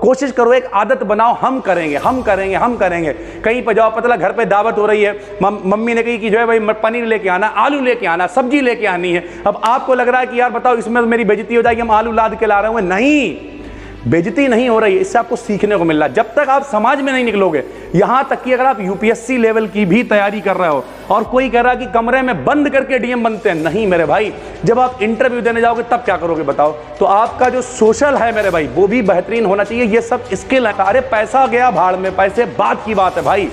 कोशिश करो, एक आदत बनाओ, हम करेंगे हम करेंगे हम करेंगे। कहीं पर जाओ, पता लगा घर पे दावत हो रही है, मम्मी ने कही कि जो है भाई पनीर लेके आना, आलू लेके आना, सब्जी लेके आनी है। अब आपको लग रहा है कि यार बताओ इसमें तो मेरी बेइज्जती हो जाएगी, हम आलू लाद के ला रहे होंगे। नहीं, बेइज्जती नहीं हो रही है, इससे आपको सीखने को मिल रहा है। जब तक आप समाज में नहीं निकलोगे, यहां तक कि अगर आप यूपीएससी लेवल की भी तैयारी कर रहे हो और कोई कह रहा है कि कमरे में बंद करके डीएम बनते हैं, नहीं मेरे भाई, जब आप इंटरव्यू देने जाओगे तब क्या करोगे बताओ। तो आपका जो सोशल है मेरे भाई वो भी बेहतरीन होना चाहिए। ये सब स्किल है। अरे पैसा गया भाड़ में, पैसे बात की बात है भाई।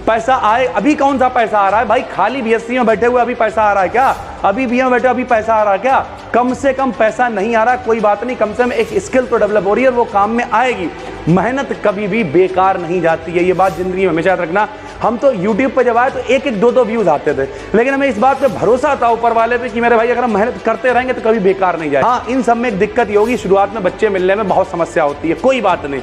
पैसा आए, अभी कौन सा पैसा आ रहा है भाई? खाली बीएससी में बैठे हुए अभी पैसा आ रहा है क्या? अभी बीए में बैठे अभी पैसा आ रहा है क्या? कम से कम पैसा नहीं आ रहा, कोई बात नहीं, कम से कम एक स्किल तो डेवलप हो रही है और वो काम में आएगी। मेहनत कभी भी बेकार नहीं जाती है, ये बात जिंदगी में हमेशा याद रखना। हम तो यूट्यूब पर जब आए तो एक एक दो दो व्यूज आते थे, लेकिन हमें इस बात पे भरोसा था ऊपर वाले पे कि मेरे भाई अगर हम मेहनत करते रहेंगे तो कभी बेकार नहीं जाए। हाँ, इन सब में एक दिक्कत ये होगी, शुरुआत में बच्चे मिलने में बहुत समस्या होती है, कोई बात नहीं।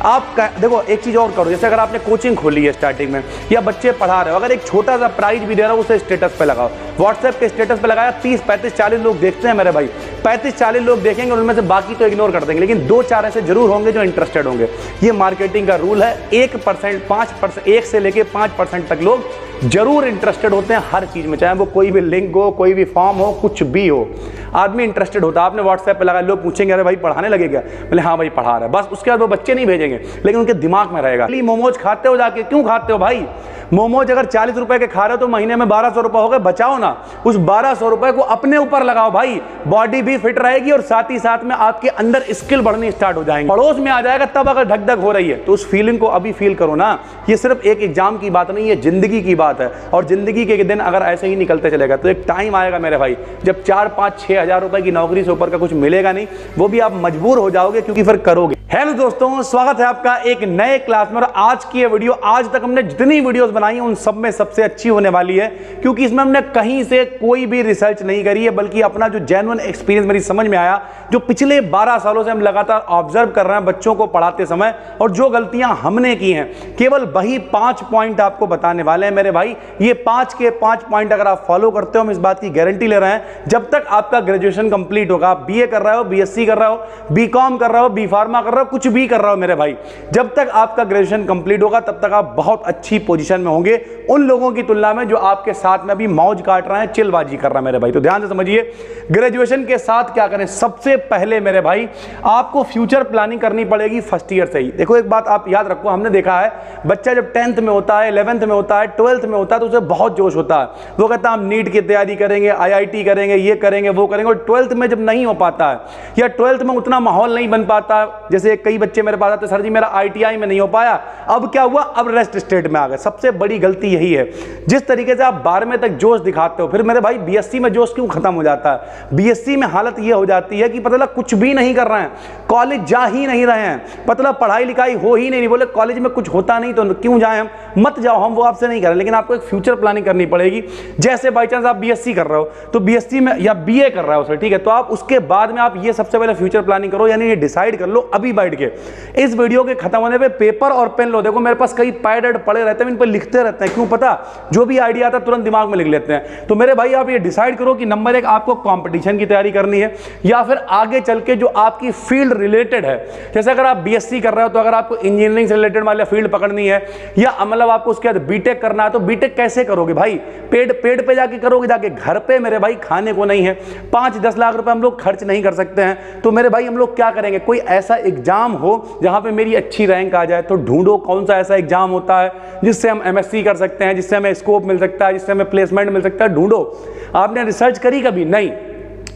आप देखो एक चीज़ और करो, जैसे अगर आपने कोचिंग खोली है स्टार्टिंग में या बच्चे पढ़ा रहे हो, अगर एक छोटा सा प्राइज भी दे रहा हो उसे स्टेटस पे लगाओ। व्हाट्सएप के स्टेटस पे लगाया, 30 35 40 लोग देखते हैं मेरे भाई, 35 40 लोग देखेंगे, उनमें से बाकी तो इग्नोर कर देंगे, लेकिन 2-4 ऐसे जरूर होंगे जो इंटरेस्टेड होंगे। ये मार्केटिंग का रूल है। 1% 5%, 1 से लेके 5% तक लोग जरूर इंटरेस्टेड होते हैं हर चीज में, चाहे वो कोई भी लिंक हो, कोई भी फॉर्म हो, कुछ भी हो, आदमी इंटरेस्टेड होता है। आपने व्हाट्सएप पे लगा, लोग पूछेंगे अरे भाई पढ़ाने लगे क्या? बोले हाँ भाई पढ़ा रहा है, बस। उसके बाद वो बच्चे नहीं भेजेंगे, लेकिन उनके दिमाग में रहेगा। मोमोज खाते हो जाके, क्यों खाते हो भाई? मोमोज अगर 40 रुपए के खा रहे हो तो महीने में 1200 रुपए हो गए, बचाओ ना। उस 1200 रुपए को अपने ऊपर लगाओ भाई, बॉडी भी फिट रहेगी और साथ ही साथ में आपके अंदर स्किल बढ़नी स्टार्ट हो जाएंगे। पड़ोस में आ जाएगा तब अगर धक धक हो रही है तो उस फीलिंग को अभी फील करो ना। ये सिर्फ एक एग्जाम की बात नहीं है, जिंदगी की बात है। और जिंदगी के दिन अगर ऐसे ही निकलते चलेगा तो एक टाइम आएगा मेरे भाई जब 4-5-6 हजार रुपए की नौकरी से ऊपर का कुछ मिलेगा नहीं, वो भी आप मजबूर हो जाओगे क्योंकि फिर करोगे। हेलो दोस्तों, स्वागत है आपका एक नए क्लास में। और आज की ये वीडियो, आज तक हमने जितनी वीडियोस बनाई हैं उन सब में सबसे अच्छी होने वाली है, क्योंकि इसमें हमने कहीं से कोई भी रिसर्च नहीं करी है, बल्कि अपना जो जेन्युइन एक्सपीरियंस मेरी समझ में आया, जो पिछले 12 सालों से हम लगातार ऑब्जर्व कर रहे हैं बच्चों को पढ़ाते समय, और जो गलतियां हमने की हैं, केवल वही 5 पॉइंट आपको बताने वाले हैं मेरे भाई। ये 5 के 5 पॉइंट अगर आप फॉलो करते हो, हम इस बात की गारंटी ले रहे हैं, जब तक आपका ग्रेजुएशन कंप्लीट होगा, आप बीए कर रहे हो, बीएससी कर रहे हो, बीकॉम कर रहे हो, बी फार्मा कर रहे हो, कुछ भी कर रहे हो मेरे भाई, जब तक आपका ग्रेजुएशन कंप्लीट होगा तब तक आप बहुत अच्छी पोजीशन में होंगे उन लोगों की तुलना में जो आपके साथ में अभी मौज काट रहे हैं, चिलबाजी कर रहे हैं मेरे भाई। तो ध्यान से समझिए, ग्रेजुएशन के साथ क्या करें। सबसे पहले मेरे भाई आपको फ्यूचर प्लानिंग करनी पड़ेगी फर्स्ट ईयर से ही। देखो एक बात आप याद रखो, हमने देखा है बच्चा जब 10th में होता है, 11th में होता है, 12th में होता है तो उसे बहुत जोश होता है, वो कहता है हम नीट की तैयारी करेंगे, IIT करेंगे, ये करेंगे, वो करेंगे। और 12th में जब नहीं हो पाता है या 12th में उतना माहौल नहीं बन पाता, जैसे कई बच्चे मेरे पास आते, सर जी मेरा ITI में नहीं हो पाया, अब क्या हुआ, अब रेस्ट स्टेट में आ गए। सबसे बड़ी गलती यही है। जिस तरीके से आप 12वें तक जोश दिखाते हो, फिर मेरे भाई बीएससी में जोश क्यों खत्म हो जाता है? बीएससी में हालत यह हो जाती है कि पता लगा कुछ भी नहीं कर रहे हैं, कॉलेज जा ही नहीं रहे हैं, मतलब पढ़ाई लिखाई हो ही नहीं, बोले कॉलेज में कुछ होता नहीं तो क्यों जाए हम, मत जाओ, हम वो आपसे नहीं कर रहे। लेकिन आपको एक फ्यूचर प्लानिंग करनी पड़ेगी। जैसे बाई चांस आप बीएससी कर रहे हो तो बीएससी में या बीए कर रहे हो सर, ठीक है, तो आप उसके बाद में आप ये सबसे पहले फ्यूचर प्लानिंग करो, यानी ये डिसाइड कर लो अभी बैठ के। इस वीडियो के खत्म होने पे पेपर और पेन लो। देखो मेरे पास कई पैड पड़े रहते हैं, इन पर लिखते रहते हैं, क्यों पता, जो भी आइडिया आता है तुरंत दिमाग में लिख लेते हैं। तो मेरे भाई आप ये डिसाइड करो कि नंबर 1 आपको कंपटीशन की तैयारी करनी है या फिर आगे चल के जो आपकी फील्ड रिलेटेड है। जैसे अगर आप बीएससी कर रहे हो तो अगर आपको इंजीनियरिंग से रिलेटेड वाली फील्ड पकड़नी है, या मतलब आपको उसके बाद बीटेक करना है, तो बीटेक कैसे करोगे भाई? पेड़ पे जाके करोगे, जाके घर पे मेरे भाई खाने को नहीं है, 5-10 लाख रुपए हम लोग खर्च नहीं कर सकते हैं। तो मेरे भाई हम लोग क्या करेंगे, कोई ऐसा एग्जाम हो जहां पे मेरी अच्छी रैंक आ जाए, तो ढूंढो कौन सा ऐसा एग्जाम होता है जिससे हम MSc कर सकते हैं, जिससे हमें स्कोप मिल सकता है, जिससे हमें प्लेसमेंट मिल सकता है। ढूंढो। आपने रिसर्च करी कभी? नहीं,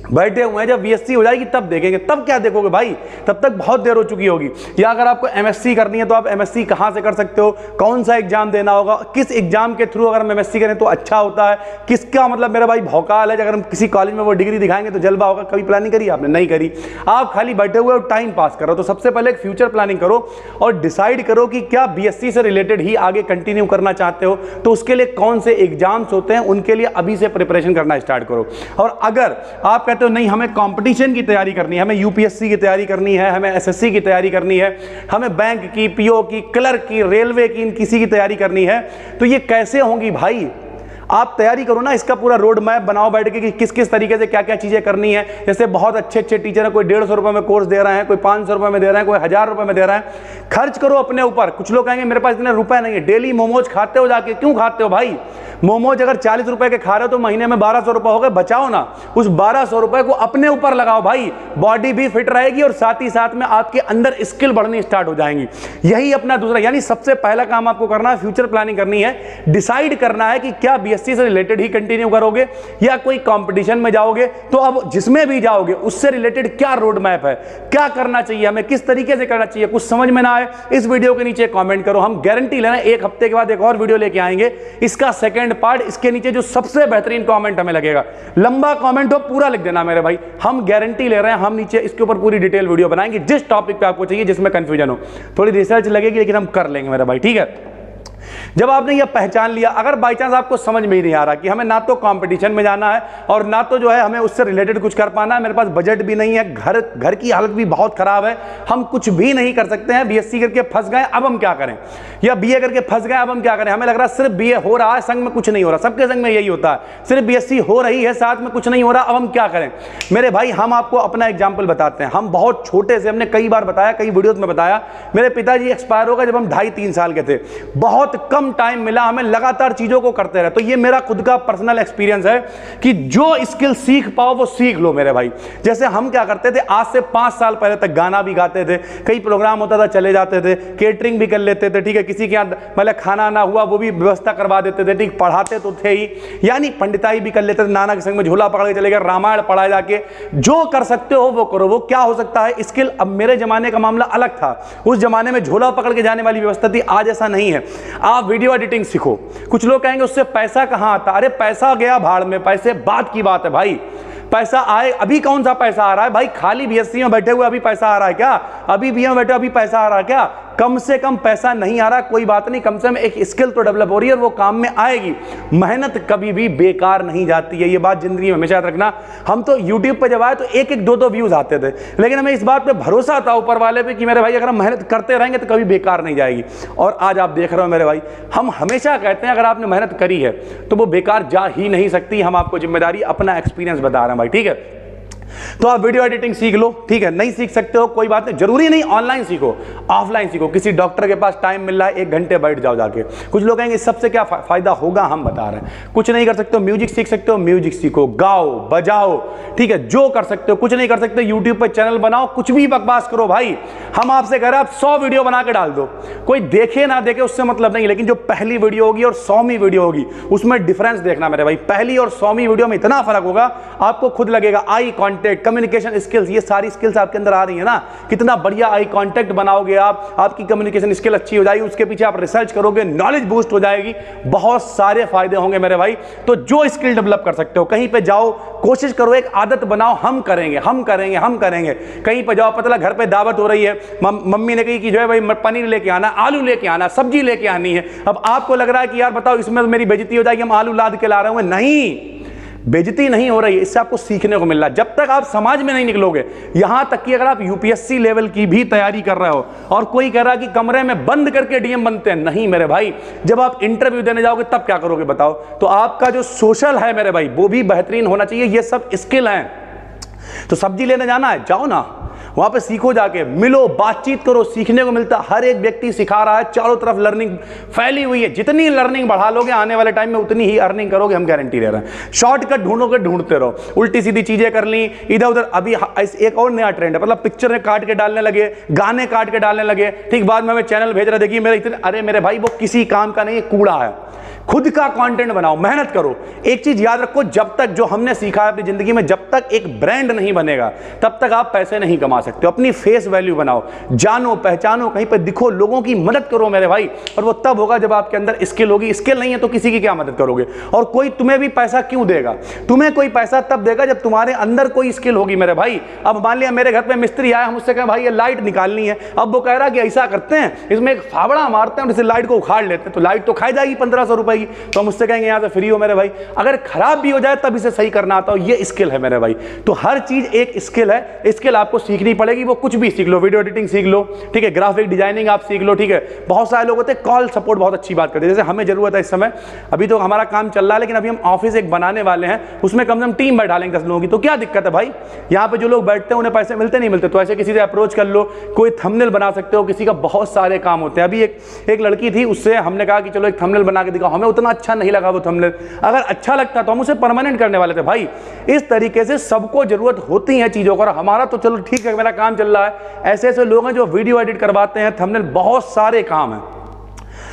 बैठे हुए हैं, जब बीएससी हो जाएगी तब देखेंगे। तब क्या देखोगे भाई, तब तक बहुत देर हो चुकी होगी। या अगर आपको MSc करनी है तो आप MSc कहां से कर सकते हो, कौन सा एग्जाम देना होगा, किस एग्जाम के थ्रू अगर हम MSc करें तो अच्छा होता है, किसका मतलब मेरा भाई भौकाल है, अगर हम किसी कॉलेज में वो डिग्री दिखाएंगे तो जलवा होगा। कभी प्लानिंग करी आपने? नहीं करी। आप खाली बैठे हुए और टाइम पास करो। तो सबसे पहले एक फ्यूचर प्लानिंग करो और डिसाइड करो कि क्या BSc से रिलेटेड ही आगे कंटिन्यू करना चाहते हो, तो उसके लिए कौन से एग्जाम्स होते हैं, उनके लिए अभी से प्रिपरेशन करना स्टार्ट करो। और अगर आप कहते हो नहीं हमें कंपटीशन की तैयारी करनी है, हमें यूपीएससी की तैयारी करनी है, हमें एसएससी की तैयारी करनी है, हमें बैंक की, पीओ की, क्लर्क की, रेलवे की, इन किसी की तैयारी करनी है, तो ये कैसे होंगी भाई? आप तैयारी करो ना, इसका पूरा रोड मैप बनाओ बैठ के कि किस किस तरीके से क्या क्या चीजें करनी है। जैसे बहुत अच्छे अच्छे टीचर है, कोई 150 रुपए में कोर्स दे रहे हैं, कोई 500 रुपए में दे रहे हैं, कोई 1000 रुपए में दे रहे हैं। खर्च करो अपने ऊपर। कुछ लोग कहेंगे मेरे पास इतने रुपए नहीं है। डेली मोमोज खाते हो जाके, क्यों खाते हो भाई? मोमोज अगर 40 रुपए के खा रहे हो तो महीने में 1200 रुपए हो गए, बचाओ ना। उस 1200 रुपए को अपने ऊपर लगाओ भाई, बॉडी भी फिट रहेगी और साथ ही साथ में आपके अंदर स्किल बढ़नी स्टार्ट हो जाएंगी। यही अपना दूसरा, यानी सबसे पहला काम आपको करना है, फ्यूचर प्लानिंग करनी है। डिसाइड करना है कि क्या बीएससी से रिलेटेड ही कंटिन्यू करोगे या कोई कंपटीशन में जाओगे। तो अब जिसमें भी जाओगे उससे रिलेटेड क्या रोड मैप है, क्या करना चाहिए हमें, किस तरीके से करना चाहिए। कुछ समझ में ना आए, इस वीडियो के नीचे कमेंट करो। हम गारंटी लेना एक हफ्ते के बाद एक और वीडियो लेके आएंगे, इसका सेकंड पार्ट। इसके नीचे जो सबसे बेहतरीन कमेंट हमें लगेगा, लंबा कमेंट हो, पूरा लिख देना मेरे भाई। हम गारंटी ले रहे हैं, हम नीचे इसके ऊपर पूरी डिटेल वीडियो बनाएंगे, जिस टॉपिक पे आपको चाहिए, जिसमें कंफ्यूजन हो। थोड़ी रिसर्च लगेगी लेकिन हम कर लेंगे मेरे भाई, ठीक है। जब आपने यह पहचान लिया, अगर बाई चांस आपको समझ में ही नहीं आ रहा कि हमें ना तो कंपटीशन में जाना है और ना तो जो है हमें उससे रिलेटेड कुछ कर पाना है, मेरे पास बजट भी नहीं है, घर की हालत भी बहुत खराब है, हम कुछ भी नहीं कर सकते हैं, बीएससी करके फंस गए, अब हम क्या करें, या बीए करके फंस गए, अब हम क्या करें। हमें लग रहा है सिर्फ बीए हो रहा है, संग में कुछ नहीं हो रहा। सबके संग में यही होता है, सिर्फ बीएससी हो रही है, साथ में कुछ नहीं हो रहा, अब हम क्या करें। मेरे भाई हम आपको अपना एग्जाम्पल बताते हैं। हम बहुत छोटे से, हमने कई बार बताया, कई वीडियोज में बताया, मेरे पिताजी एक्सपायर हो गए जब हम 2.5-3 साल के थे। बहुत कम टाइम मिला हमें, लगातार चीजों को करते रहे। तो ये मेरा खुद का पर्सनल एक्सपीरियंस है कि जो स्किल सीख पाओ वो सीख लो मेरे भाई। जैसे हम क्या करते थे, आज से 5 साल पहले तक गाना भी गाते थे, कई प्रोग्राम होता था चले जाते थे, केटरिंग भी कर लेते थे, ठीक है। किसी के यहाँ मतलब खाना ना हुआ वो भी व्यवस्था करवा देते थे, ठीक। पढ़ाते तो थे ही, यानी पंडिताई भी कर लेते थे, नाना के संग में झोला पकड़ के चले गए, रामायण पढ़ा जाके। जो कर सकते हो वो करो। वो क्या हो सकता है स्किल। अब मेरे जमाने का मामला अलग था, उस जमाने में झोला पकड़ के जाने वाली व्यवस्था थी, आज ऐसा नहीं है। आप वीडियो एडिटिंग सीखो। कुछ लोग कहेंगे उससे पैसा कहां आता। अरे पैसा गया भाड़ में, पैसे बात की बात है भाई। पैसा आए, अभी कौन सा पैसा आ रहा है भाई? खाली बीएससी में बैठे हुए अभी पैसा आ रहा है क्या? अभी बीए में बैठे अभी पैसा आ रहा है क्या? कम से कम पैसा नहीं आ रहा, कोई बात नहीं, कम से कम एक स्किल तो डेवलप हो रही है और वो काम में आएगी। मेहनत कभी भी बेकार नहीं जाती है, ये बात जिंदगी में हमेशा याद रखना। हम तो यूट्यूब पे जब आए तो 1-1, 2-2 व्यूज आते थे, लेकिन हमें इस बात पे भरोसा था ऊपर वाले पे कि मेरे भाई अगर हम मेहनत करते रहेंगे तो कभी बेकार नहीं जाएगी। और आज आप देख रहे हो मेरे भाई, हम हमेशा कहते हैं अगर आपने मेहनत करी है तो वो बेकार जा ही नहीं सकती। हम आपको जिम्मेदारी, अपना एक्सपीरियंस बता रहे हैं भाई, ठीक है। तो आप वीडियो एडिटिंग सीख लो, ठीक है। नहीं सीख सकते हो कोई बात नहीं, जरूरी नहीं ऑनलाइन सीखो, ऑफलाइन सीखो। किसी डॉक्टर के पास टाइम मिल रहा है, 1 घंटे बैठ जाओ जाके। कुछ लोग कहेंगे इस सबसे क्या फायदा होगा, हम बता रहे हैं। कुछ नहीं कर सकते हो, म्यूजिक सीख सकते हो, म्यूजिक सीखो, गाओ बजाओ, ठीक है। जो कर सकते हो, कुछ नहीं कर सकते यूट्यूब पर चैनल बनाओ, कुछ भी बकवास करो भाई। हम आपसे कह रहे हैं आप 100 वीडियो बना के डाल दो, कोई देखे ना देखे उससे मतलब नहीं, लेकिन जो पहली वीडियो होगी और 100वीं वीडियो होगी उसमें डिफरेंस देखना मेरे भाई। पहली और 100वीं वीडियो में इतना फर्क होगा, आपको खुद लगेगा। आई कॉन्टेक्ट, कम्युनिकेशन स्किल्स, ये सारी स्किल्स आपके अंदर आ रही है ना। कितना बढ़िया आई कांटेक्ट बनाओगे आप, आपकी कम्युनिकेशन स्किल अच्छी हो जाएगी, उसके पीछे आप रिसर्च करोगे, नॉलेज बूस्ट हो जाएगी, बहुत सारे फायदे होंगे मेरे भाई। तो जो स्किल डेवलप कर सकते हो, कहीं पे जाओ, कोशिश करो, एक आदत बनाओ, हम करेंगे हम करेंगे हम करेंगे। कहीं पे जाओ, पता लगा घर पे दावत हो रही है, मम्मी ने कही कि जो है भाई पनीर लेके आना, आलू लेके आना, सब्जी लेके आनी है। अब आपको लग रहा है कि यार बताओ इसमें मेरी बेइज्जती हो जाएगी, हम आलू लाद के ला रहे होंगे। नहीं, बेइज्जती नहीं हो रही है, इससे आपको सीखने को मिल रहा है। जब तक आप समाज में नहीं निकलोगे, यहां तक कि अगर आप यूपीएससी लेवल की भी तैयारी कर रहे हो और कोई कह रहा है कि कमरे में बंद करके डीएम बनते हैं, नहीं मेरे भाई। जब आप इंटरव्यू देने जाओगे तब क्या करोगे बताओ। तो आपका जो सोशल है मेरे भाई वो भी बेहतरीन होना चाहिए। ये सब स्किल हैं। तो सब्जी लेने जाना है, जाओ ना, वहां पे सीखो, जाके मिलो, बातचीत करो, सीखने को मिलता है। हर एक व्यक्ति सिखा रहा है, चारों तरफ लर्निंग फैली हुई है। जितनी लर्निंग बढ़ा लोगे आने वाले टाइम में उतनी ही अर्निंग करोगे, हम गारंटी दे रहे हैं। शॉर्टकट ढूंढोगे, ढूंढते रहो, उल्टी सीधी चीजें कर ली इधर उधर। अभी एक और नया ट्रेंड है, मतलब पिक्चर काट के डालने लगे, गाने काट के डालने लगे, ठीक। बाद में हमें चैनल भेज रहे, देखिए मेरे इतने, अरे मेरे भाई वो किसी काम का नहीं, कूड़ा है। खुद का कंटेंट बनाओ, मेहनत करो। एक चीज याद रखो, जब तक जो हमने सीखा है अपनी जिंदगी में, जब तक एक ब्रांड नहीं बनेगा तब तक आप पैसे नहीं कमा सकते। अपनी फेस वैल्यू बनाओ, जानो पहचानो, कहीं पर दिखो, लोगों की मदद करो मेरे भाई। और वो तब होगा जब आपके अंदर स्किल होगी। स्किल नहीं है तो किसी की क्या मदद करोगे। और कोई तुम्हें भी पैसा क्यों देगा? तुम्हें कोई पैसा तब देगा जब तुम्हारे अंदर कोई स्किल होगी मेरे भाई। अब मान लिया मेरे घर पे मिस्त्री आया, हम उससे कहें भाई ये लाइट निकालनी है, अब वो कह रहा कि ऐसा करते हैं, इसमें एक फावड़ा मारते हैं और इसे लाइट को उखाड़ लेते हैं, तो लाइट तो खाई जाएगी 1500 रुपए पाएगी, तो हम उससे कहेंगे यहाँ से फ्री हो मेरे भाई। अगर खराब भी हो जाए तब इसे सही करना आता हो, ये स्किल है मेरे भाई। तो हर चीज एक स्किल है, स्किल आपको सीखनी पड़ेगी। वो कुछ भी सीख लो, वीडियो एडिटिंग सीख लो, ठीक है, ग्राफिक डिजाइनिंग आप सीख लो, ठीक है। बहुत सारे लोग होते हैं कॉल सपोर्ट बहुत अच्छी बात करते हैं, जैसे हमें जरूरत है इस समय, अभी तो हमारा काम चल रहा है, लेकिन अभी हम ऑफिस एक बनाने वाले हैं, उसमें कम से कम टीम बैठा लेंगे 10 लोगों की, तो क्या दिक्कत है भाई। यहाँ पे जो लोग बैठते हैं उन्हें पैसे मिलते नहीं मिलते, तो ऐसे किसी से अप्रोच कर लो, कोई थंबनेल बना सकते हो, किसी का बहुत सारे काम होते हैं। अभी एक लड़की थी, उससे हमने कहा कि चलो एक थंबनेल बना के दिखाओ, हमें उतना अच्छा नहीं लगा वो थंबनेल, अगर अच्छा लगता तो हम उसे परमानेंट करने वाले थे भाई। इस तरीके से सबको जरूरत होती है चीजों को, और हमारा तो चलो ठीक है, मेरा काम चल रहा है, ऐसे ऐसे लोग हैं जो वीडियो एडिट करवाते हैं, थंबनेल, बहुत सारे काम हैं।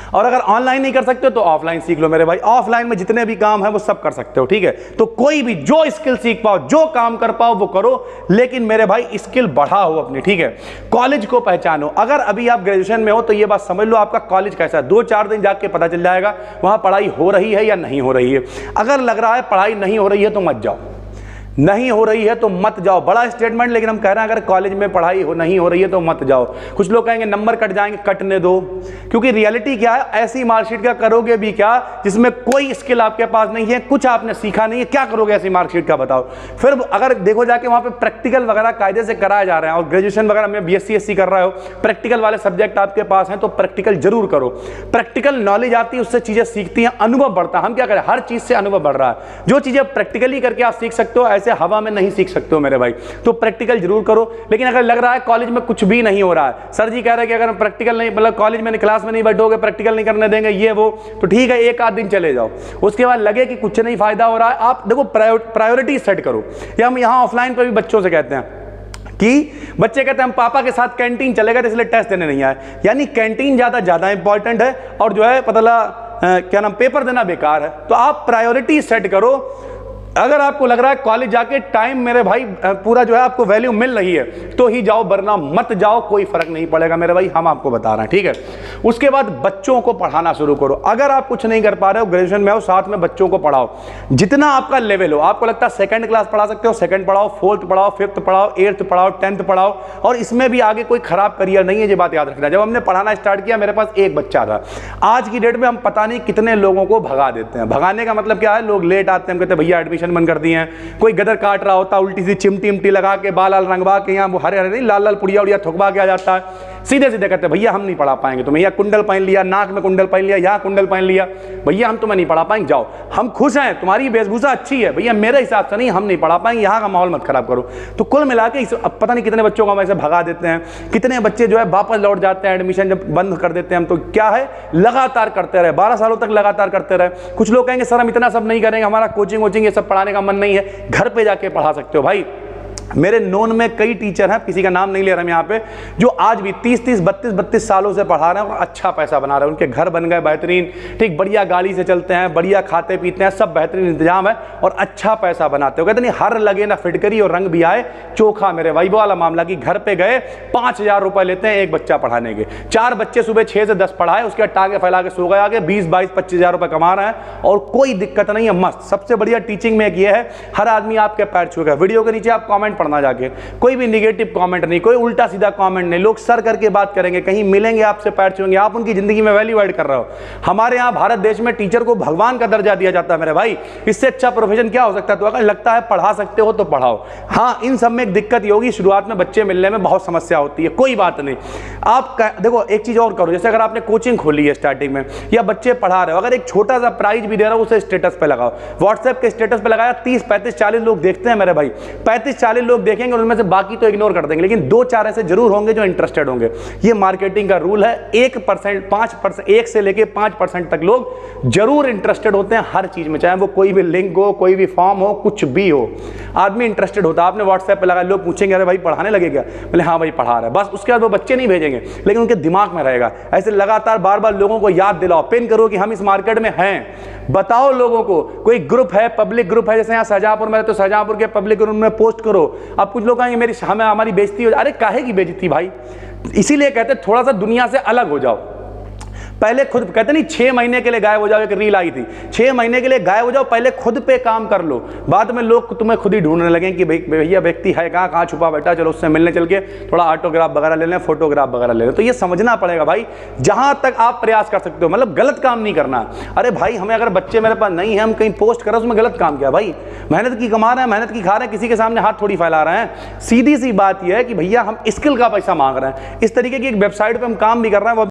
और अगर ऑनलाइन नहीं कर सकते तो ऑफलाइन सीख लो मेरे भाई, ऑफलाइन में जितने भी काम है वो सब कर सकते हो, ठीक है। तो कोई भी जो स्किल सीख पाओ, जो काम कर पाओ वो करो, लेकिन मेरे भाई स्किल बढ़ाओ अपनी, ठीक है। कॉलेज को पहचानो, अगर अभी आप ग्रेजुएशन में हो तो ये बात समझ लो आपका कॉलेज कैसा है, 2-4 दिन जाके पता चल जाएगा वहां पढ़ाई हो रही है या नहीं हो रही है। अगर लग रहा है पढ़ाई नहीं हो रही है तो मत जाओ, नहीं हो रही है तो मत जाओ, बड़ा स्टेटमेंट, लेकिन हम कह रहे हैं अगर कॉलेज में पढ़ाई नहीं हो रही है तो मत जाओ। कुछ लोग कहेंगे नंबर कट जाएंगे, कटने दो, क्योंकि रियलिटी क्या है, ऐसी मार्कशीट का करोगे भी क्या जिसमें कोई स्किल आपके पास नहीं है, कुछ आपने सीखा नहीं है, क्या करोगे ऐसी मार्कशीट का बताओ। फिर अगर देखो जाके वहां पे प्रैक्टिकल वगैरह कायदे से कराए जा रहे हैं, और ग्रेजुएशन वगैरह में BSc SC कर रहे हो, प्रैक्टिकल वाले सब्जेक्ट आपके पास हैं तो प्रैक्टिकल जरूर करो। प्रैक्टिकल नॉलेज आती है, उससे चीजें सीखती हैं, अनुभव बढ़ता है। हम क्या करें, हर चीज से अनुभव बढ़ रहा है। जो चीजें प्रैक्टिकली करके आप सीख सकते हो, ऐसे हवा में नहीं सीख सकते हो मेरे भाई, तो प्रैक्टिकल जरूर करो। लेकिन अगर लग रहा है कॉलेज में कुछ भी नहीं हो रहा है, सर जी कह रहे हैं कि अगर प्रैक्टिकल नहीं, मतलब कॉलेज में क्लास में नहीं बैठोगे, प्रैक्टिकल नहीं करने देंगे, ये वो, तो ठीक है 1 आध दिन चले जाओ, उसके बाद लगे कि कुछ नहीं फायदा हो रहा है, आप देखो प्रायोरिटी सेट करो। या हम यहाँ ऑफलाइन पर भी बच्चों से कहते हैं कि बच्चे कहते हैं हम पापा के साथ कैंटीन चले गए इसलिए टेस्ट देने नहीं आए, यानी कैंटीन ज्यादा इंपॉर्टेंट है, और जो है पता क्या नाम, पेपर देना बेकार है। तो आप प्रायोरिटी सेट करो। अगर आपको लग रहा है कॉलेज जाके टाइम मेरे भाई पूरा जो है आपको वैल्यू मिल रही है तो ही जाओ, वरना मत जाओ, कोई फर्क नहीं पड़ेगा मेरे भाई, हम आपको बता रहे हैं, ठीक है। उसके बाद बच्चों को पढ़ाना शुरू करो। अगर आप कुछ नहीं कर पा रहे हो, ग्रेजुएशन में हो, साथ में बच्चों को पढ़ाओ, जितना आपका लेवल हो। आपको लगता है 2nd क्लास पढ़ा सकते हो, 2nd पढ़ाओ, 4th पढ़ाओ, 5th पढ़ाओ, 8th पढ़ाओ, 10th पढ़ाओ, और इसमें भी आगे कोई खराब करियर नहीं है, ये बात याद रखना। जब हमने पढ़ाना स्टार्ट किया मेरे पास एक बच्चा था, आज की डेट में हम पता नहीं कितने लोगों को भगा देते हैं। भगाने का मतलब क्या है, लोग लेट आते हैं, हम कहते हैं भैया एडमिशन बंद कर दिए हैं। कोई गदर काट रहा होता, उल्टी सी चिमटी लगा के, बाल लाल रंगवा के, यहाँ हरे हरे नहीं, लाल लाल पुड़िया उड़िया थुकवा के आ जाता है, सीधे सीधे कहते हैं भैया हम नहीं पढ़ा पाएंगे तुम्हें, या कुंडल पहन लिया, नाक में कुंडल पहन लिया, यहाँ कुंडल पहन लिया, भैया हम तुम्हें नहीं पढ़ा पाएंगे, जाओ, हम खुश हैं, तुम्हारी वेशभूषा अच्छी है, भैया मेरे हिसाब से नहीं, हम नहीं पढ़ा पाएंगे, यहाँ का माहौल मत खराब करो। तो कुल मिला के अब पता नहीं कितने बच्चों को हम ऐसे भगा देते हैं, कितने बच्चे जो है वापस लौट जाते हैं, एडमिशन जब बंद कर देते हैं हम। तो क्या है, लगातार करते रहे, 12 सालों तक लगातार करते रहे। कुछ लोग कहेंगे सर हम इतना सब नहीं करेंगे, हमारा कोचिंग वोचिंग ये सब पढ़ाने का मन नहीं है, घर पे जाके पढ़ा सकते हो भाई। मेरे नोन में कई टीचर हैं, किसी का नाम नहीं ले रहा हम यहाँ पे, जो आज भी 30-30, 32-32 सालों से पढ़ा रहे हैं और अच्छा पैसा बना रहे हैं। उनके घर बन गए बेहतरीन, ठीक, बढ़िया गाड़ी से चलते हैं, बढ़िया खाते पीते हैं, सब बेहतरीन इंतजाम है और अच्छा पैसा बनाते हो। कहते नहीं हर लगे ना फिटकरी और रंग भी आए चोखा, मेरे भाई वो वाला मामला कि घर पे गए 5000 रुपए लेते हैं एक बच्चा पढ़ाने के, 4 बच्चे सुबह 6 से 10 पढ़ाए, उसके बाद टांगे फैला के सो गए, आगे 20-22-25 रुपए कमा रहे हैं और कोई दिक्कत नहीं है, मस्त। सबसे बढ़िया टीचिंग में ये है, हर आदमी आपके पैर छूएगा। वीडियो के नीचे आप कमेंट पढ़ना जाके, कोई भी नेगेटिव कमेंट नहीं, कोई उल्टा सीधा कमेंट नहीं, लोग सर करके बात करेंगे, कहीं मिलेंगे आपसे पैर छूएंगे, आप उनकी जिंदगी में वैल्यू ऐड कर रहे हो। हमारे यहाँ भारत देश में टीचर को भगवान का दर्जा दिया जाता है मेरे भाई, इससे अच्छा प्रोफेशन क्या हो सकता है। तो अगर लगता है पढ़ा सकते हो तो पढ़ाओ। हाँ, इन सब में एक दिक्कत ये होगी, शुरुआत में बच्चे मिलने में बहुत समस्या होती है, कोई बात नहीं। आप देखो एक चीज और करो, जैसे अगर आपने कोचिंग खोली है स्टार्टिंग में या बच्चे पढ़ा रहे हो, अगर एक छोटा सा प्राइज भी दे रहा हो उसे स्टेटस पे लगाओ, व्हाट्सएप के स्टेटस पे लगाया, 30-35-40 लोग देखते हैं मेरे भाई, 35-40 लोग देखेंगे, उनमें से बाकी तो इग्नोर कर देंगे, लेकिन 2-4 ऐसे जरूर होंगे जो इंटरेस्टेड होंगे। ये मार्केटिंग का रूल है, 1%, 5%, 1 से लेके 5% तक लोग जरूर इंटरेस्टेड होते हैं हर चीज में, चाहे वो कोई भी लिंक हो, कोई भी फॉर्म हो, कुछ भी हो, आदमी इंटरेस्टेड होता है। आपने व्हाट्सएप पे लगा, लोग पूछेंगे अरे भाई पढ़ाने लगेगा, बोले हाँ भाई पढ़ा रहा है, बस उसके बाद वो बच्चे नहीं भेजेंगे, लेकिन उनके दिमाग में रहेगा। ऐसे लगातार बार बार लोगों को याद दिलाओ, पिन करो कि हम इस मार्केट में हैं, बताओ लोगों को, कोई ग्रुप है, पब्लिक ग्रुप है, जैसे यहाँ शाहजहांपुर में तो शाहजहांपुर के पब्लिक ग्रुप में पोस्ट करो। अब कुछ लोग आएंगे हमारी बेइज्जती हो, अरे काहे की बेइज्जती भाई, इसीलिए कहते हैं थोड़ा सा दुनिया से अलग हो जाओ। पहले खुद कहते नहीं 6 महीने के लिए गायब हो जाओ, एक रील आई थी, 6 महीने के लिए गायब हो जाओ, पहले खुद पे काम कर लो, बाद में लोग तुम्हें खुद ही ढूंढने लगें कि भैया व्यक्ति है कहाँ छुपा बैठा, चलो उससे मिलने चल के थोड़ा ऑटोग्राफ वगैरह ले लें, फोटोग्राफ वगैरह ले लें। तो ये समझना पड़ेगा भाई, जहां तक आप प्रयास कर सकते हो, मतलब गलत काम नहीं करना। अरे भाई हमें अगर बच्चे मेरे पास नहीं है, हम कहीं पोस्ट कर रहे हैं, उसमें गलत काम किया भाई, मेहनत की कमा रहे हैं, मेहनत की खा रहे हैं, किसी के सामने हाथ थोड़ी फैला रहे हैं। सीधी सी बात यह है कि भैया हम स्किल का पैसा मांग रहे हैं, इस तरीके की एक वेबसाइट पे हम काम भी कर रहे हैं।